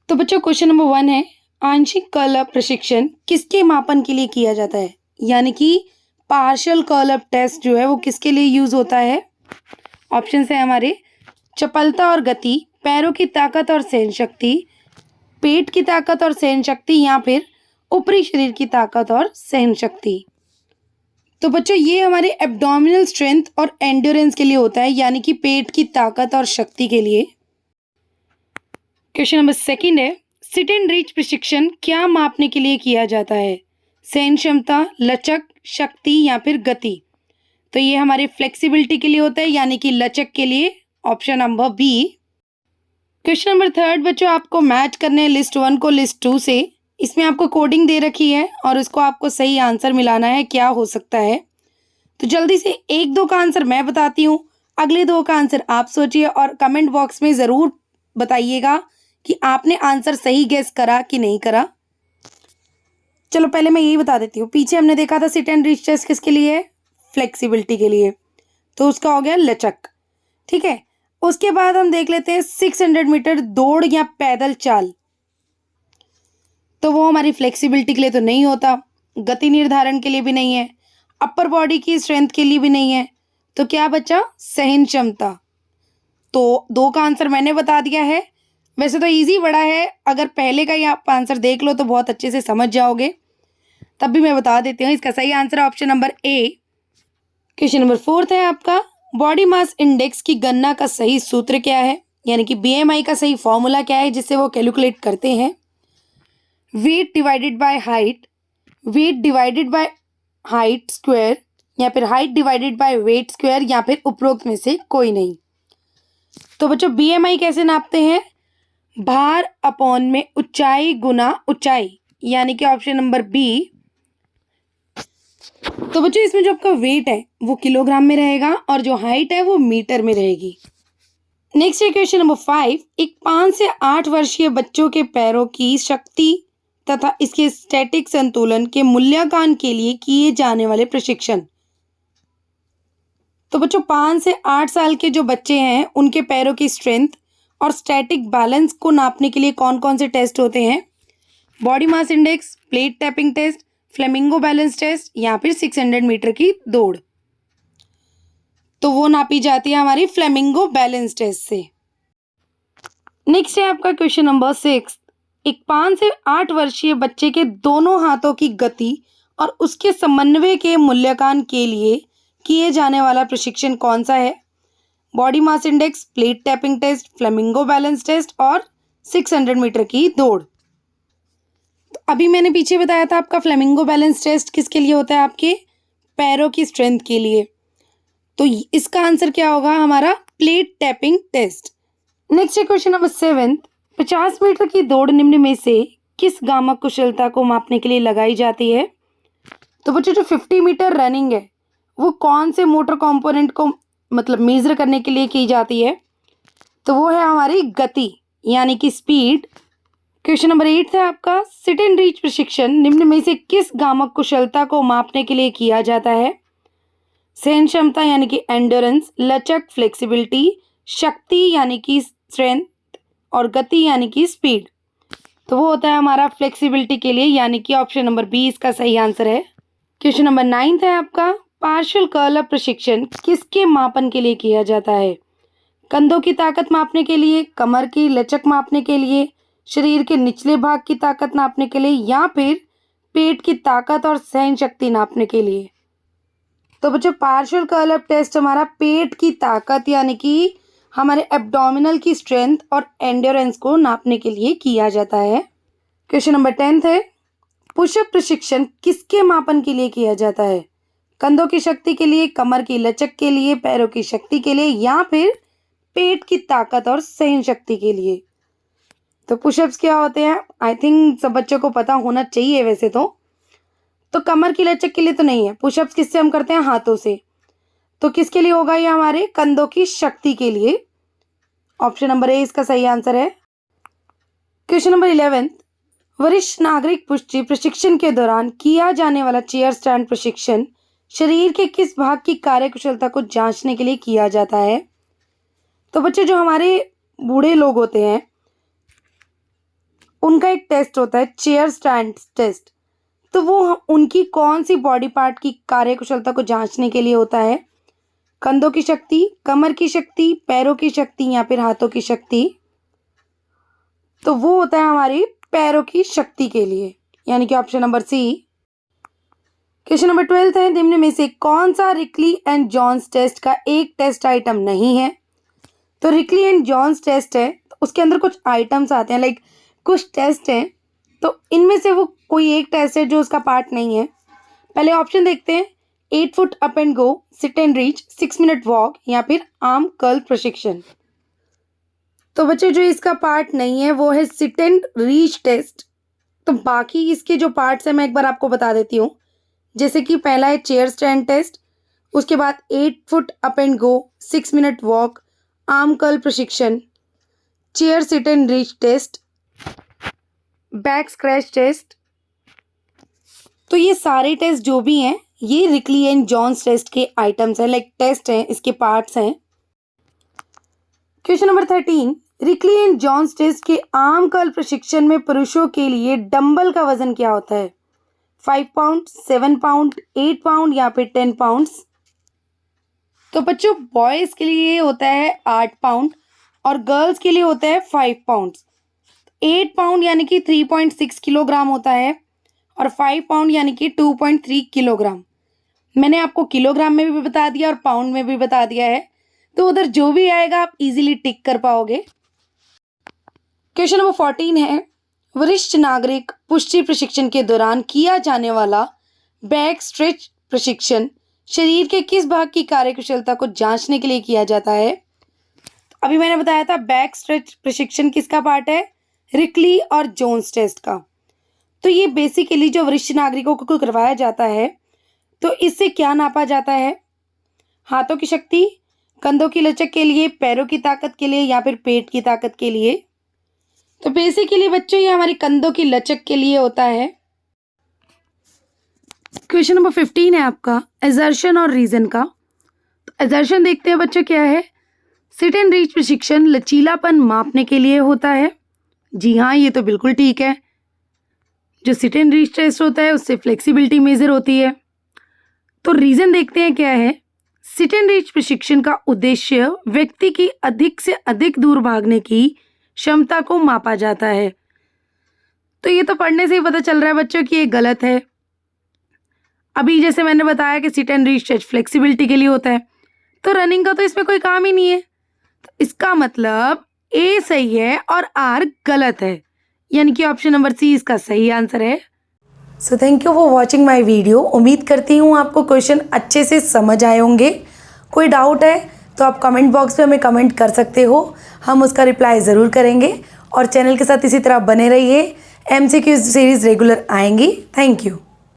तो बच्चों question number 1 है, आंशिक कल प्रशिक्षण किसके मापन के लिए किया जाता है? यानी कि पार्शियल कर्ल अप टेस्ट जो है वो किसके लिए यूज होता है? ऑप्शन है हमारे चपलता और गति, पैरों की ताकत और सहन शक्ति, पेट की ताकत और सहन शक्ति, या फिर ऊपरी शरीर की ताकत और सहन शक्ति। तो बच्चों ये हमारे एब्डोमिनल स्ट्रेंथ और एंड्योरेंस के लिए होता है, यानी कि पेट की ताकत और शक्ति के लिए। क्वेश्चन नंबर 2 है, सिट एंड रीच प्रशिक्षण क्या मापने के लिए किया जाता है? सहन क्षमता, लचक, शक्ति या फिर गति। तो ये हमारे फ्लेक्सिबिलिटी के लिए होता है, यानी कि लचक के लिए, option number B. Question number 3 बच्चों आपको मैच करने हैं लिस्ट 1 को लिस्ट 2 से। इसमें आपको कोडिंग दे रखी है और उसको आपको सही आंसर मिलाना है। क्या हो सकता है? तो जल्दी से 1-2 का आंसर मैं बताती हूँ, अगले 2 का आंसर आप सोचिए और कमेंट बॉक्स में ज़रूर बताइएगा कि आपने आंसर सही गेस करा कि नहीं करा। चलो पहले मैं यही बता देती हूँ। पीछे हमने देखा था सिट एंड रीच टेस्ट किसके लिए है? फ्लेक्सिबिलिटी के लिए, तो उसका हो गया लचक। ठीक है, उसके बाद हम देख लेते हैं 600 मीटर दौड़ या पैदल चाल। तो वो हमारी फ्लेक्सिबिलिटी के लिए तो नहीं होता, गति निर्धारण के लिए भी नहीं है, अपर बॉडी की स्ट्रेंथ के लिए भी नहीं है। तो क्या बचा? सहन क्षमता। तो 2 का आंसर मैंने बता दिया है। वैसे तो इजी बड़ा है, अगर पहले का ही आप आंसर देख लो तो बहुत अच्छे से समझ जाओगे, तब भी मैं बता देती हूँ। इसका सही आंसर है option number A. Question number 4 है आपका, बॉडी मास इंडेक्स की गणना का सही सूत्र क्या है? यानी कि बीएमआई का सही फॉर्मूला क्या है जिससे वो कैलकुलेट करते हैं? Weight divided by height, weight divided by height square, या फिर height divided by weight square, या फिर उपरोक्त में से कोई नहीं। तो बच्चों बीएमआई कैसे नापते हैं? भार अपॉन में ऊंचाई गुना ऊंचाई, यानी कि ऑप्शन नंबर बी। तो बच्चों इसमें जो आपका वेट है वो किलोग्राम में रहेगा और जो हाइट है वो मीटर में रहेगी। नेक्स्ट है क्वेश्चन नंबर 5, एक 5 से 8 वर्षीय बच्चों के पैरों की शक्ति तथा इसके स्टैटिक संतुलन के मूल्यांकन के लिए किए जाने वाले प्रशिक्षण। तो बच्चों 5 से 8 साल के जो बच्चे हैं उनके पैरों की स्ट्रेंथ और स्टैटिक बैलेंस को नापने के लिए कौन कौन से टेस्ट होते हैं? Body mass index, plate tapping test, flamingo balance test, या फिर 600 मीटर की दौड़। तो वो नापी जाती है हमारी फ्लेमिंगो बैलेंस टेस्ट से। नेक्स्ट है आपका क्वेश्चन नंबर 6, एक 5 से 8 वर्षीय बच्चे के दोनों हाथों की गति और उसके समन्वय के मूल्यांकन के लिए किए जाने वाला प्रशिक्षण कौन सा है? Body mass index, plate tapping test, flamingo balance test और 600 मीटर की दौड़। तो अभी मैंने पीछे बताया था आपका फ्लेमिंगो बैलेंस टेस्ट किसके लिए होता है? आपके पैरों की स्ट्रेंथ के लिए। तो इसका आंसर क्या होगा हमारा? Plate tapping test. नेक्स्ट है क्वेश्चन नंबर 7, 50 मीटर की दौड़ निम्न में से किस गामक कुशलता को मापने के लिए लगाई जाती है? तो बच्चों जो 50 मीटर रनिंग है वो कौन से मोटर कंपोनेंट को मतलब मेजर करने के लिए की जाती है? तो वो है हमारी गति, यानी कि स्पीड। क्वेश्चन नंबर 8 है आपका, सिट एंड रीच प्रशिक्षण निम्न में से किस गामक कुशलता को मापने के लिए किया जाता है? सहन क्षमता यानी कि एंड्योरेंस, लचक फ्लेक्सिबिलिटी, शक्ति यानी कि स्ट्रेंथ, और गति यानी कि स्पीड। तो वो होता है हमारा फ्लेक्सिबिलिटी के लिए, यानी कि ऑप्शन नंबर बी इसका सही आंसर है। क्वेश्चन नंबर 9 है आपका, पार्शियल कर्ल अप प्रशिक्षण किसके मापन के लिए किया जाता है? कंधों की ताकत मापने के लिए, कमर की लचक मापने के लिए, शरीर के निचले भाग की ताकत नापने के लिए, या फिर पेट की ताकत और सहन शक्ति नापने के लिए? तो बच्चों पार्शियल कर्ल अप टेस्ट हमारा पेट की ताकत यानी कि हमारे एब्डोमिनल की स्ट्रेंथ और एंड्योरेंस को नापने के लिए किया जाता है। क्वेश्चन नंबर 10 है, पुशअप प्रशिक्षण किसके मापन के लिए किया जाता है? कंधों की शक्ति के लिए, कमर की लचक के लिए, पैरों की शक्ति के लिए, या फिर पेट की ताकत और सहन शक्ति के लिए? तो पुशअप्स क्या होते हैं? आई थिंक सब बच्चों को पता होना चाहिए वैसे तो कमर की लचक के लिए तो नहीं है। पुशअप्स किससे हम करते हैं? हाथों से। तो किसके लिए होगा ये? हमारे कंधों की शक्ति के लिए। ऑप्शन नंबर ए इसका सही आंसर है। क्वेश्चन नंबर 11, वरिष्ठ नागरिक पुष्टि प्रशिक्षण के दौरान किया जाने वाला चेयर स्टैंड प्रशिक्षण शरीर के किस भाग की कार्यकुशलता को जांचने के लिए किया जाता है? तो बच्चे जो हमारे बूढ़े लोग होते हैं उनका एक टेस्ट होता है चेयर स्टैंड टेस्ट। तो वो उनकी कौन सी बॉडी पार्ट की कार्यकुशलता को जांचने के लिए होता है? कंधों की शक्ति, कमर की शक्ति, पैरों की शक्ति या फिर हाथों की शक्ति? तो वो होता है हमारी पैरों की शक्ति के लिए, यानी कि option number C. Question number 12 है, निम्न में से कौन सा रिकली एंड जॉन्स टेस्ट का एक टेस्ट आइटम नहीं है? तो रिकली एंड जॉन्स टेस्ट है, तो उसके अंदर कुछ आइटम्स आते हैं, लाइक कुछ टेस्ट हैं, तो इनमें से वो कोई एक टेस्ट है जो उसका पार्ट नहीं है। पहले ऑप्शन देखते हैं, 8 foot up and go, seat and reach, 6 minute walk या फिर आर्म कर्ल प्रशिक्षण। तो बच्चों जो इसका पार्ट नहीं है वो है सिट एंड रीच टेस्ट। तो बाकी इसके जो पार्ट्स हैं मैं एक बार आपको बता देती हूँ, जैसे कि पहला है चेयर स्टैंड टेस्ट, उसके बाद 8 foot up and go, 6 minute walk, arm curl प्रशिक्षण, chair sit and reach test, back scratch test. तो ये सारे टेस्ट जो भी हैं ये रिकली एंड जॉन्स टेस्ट के आइटम्स हैं, लाइक टेस्ट हैं, इसके पार्ट्स हैं। Question number 13, Rikli and Jones test के आर्म कर्ल प्रशिक्षण में पुरुषों के लिए डंबल का वजन क्या होता है? 5 पाउंड, 7 पाउंड, 8 पाउंड या फिर 10 पाउंड्स? तो बच्चों बॉयज़ के लिए होता है 8 पाउंड और गर्ल्स के लिए होता है 5 पाउंड्स। 8 पाउंड यानी कि 3.6 किलोग्राम होता है और 5 पाउंड यानी कि 2.3 किलोग्राम। मैंने आपको किलोग्राम में भी बता दिया और पाउंड में भी बता दिया है, तो उधर जो भी आएगा आप इजीली टिक कर पाओगे। क्वेश्चन नंबर 14 है, वरिष्ठ नागरिक पुष्टि प्रशिक्षण के दौरान किया जाने वाला बैक स्ट्रेच प्रशिक्षण शरीर के किस भाग की कार्यकुशलता को जांचने के लिए किया जाता है? अभी मैंने बताया था बैक स्ट्रेच प्रशिक्षण किसका पार्ट है? रिकली और जोन्स टेस्ट का। तो ये बेसिकली जो वरिष्ठ नागरिकों को करवाया जाता है, तो इससे क्या नापा जाता है? हाथों की शक्ति, कंधों की लचक के लिए, पैरों की ताकत के लिए या फिर पेट की ताकत के लिए? तो बेसिकली बच्चों ये हमारी कंधों की लचक के लिए होता है। क्वेश्चन नंबर 15 है आपका एजर्शन और रीजन का। तो एजर्शन देखते हैं बच्चों क्या है? सिट एंड रीच प्रशिक्षण लचीलापन मापने के लिए होता है। जी हाँ, ये तो बिल्कुल ठीक है। जो सिट एंड रीच टेस्ट होता है उससे फ्लेक्सिबिलिटी मेजर होती है। तो रीजन देखते हैं क्या है? सिट एंड रीच प्रशिक्षण का उद्देश्य व्यक्ति की अधिक से अधिक दूर भागने की क्षमता को मापा जाता है। तो ये तो पढ़ने से ही पता चल रहा है बच्चों कि ये गलत है। अभी जैसे मैंने बताया कि sit and reach test flexibility के लिए होता है, तो रनिंग का तो इसमें कोई काम ही नहीं है। तो इसका मतलब ए सही है और आर गलत है, यानी कि ऑप्शन नंबर सी इसका सही आंसर है। So thank you for watching my video. उम्मीद करती हूँ आपको क्वेश्चन अच्छे से समझ आए होंगे। कोई डाउट है तो आप कमेंट बॉक्स में हमें कमेंट कर सकते हो, हम उसका रिप्लाई ज़रूर करेंगे। और चैनल के साथ इसी तरह बने रहिए, MCQ सीरीज़ रेगुलर आएंगी। Thank you.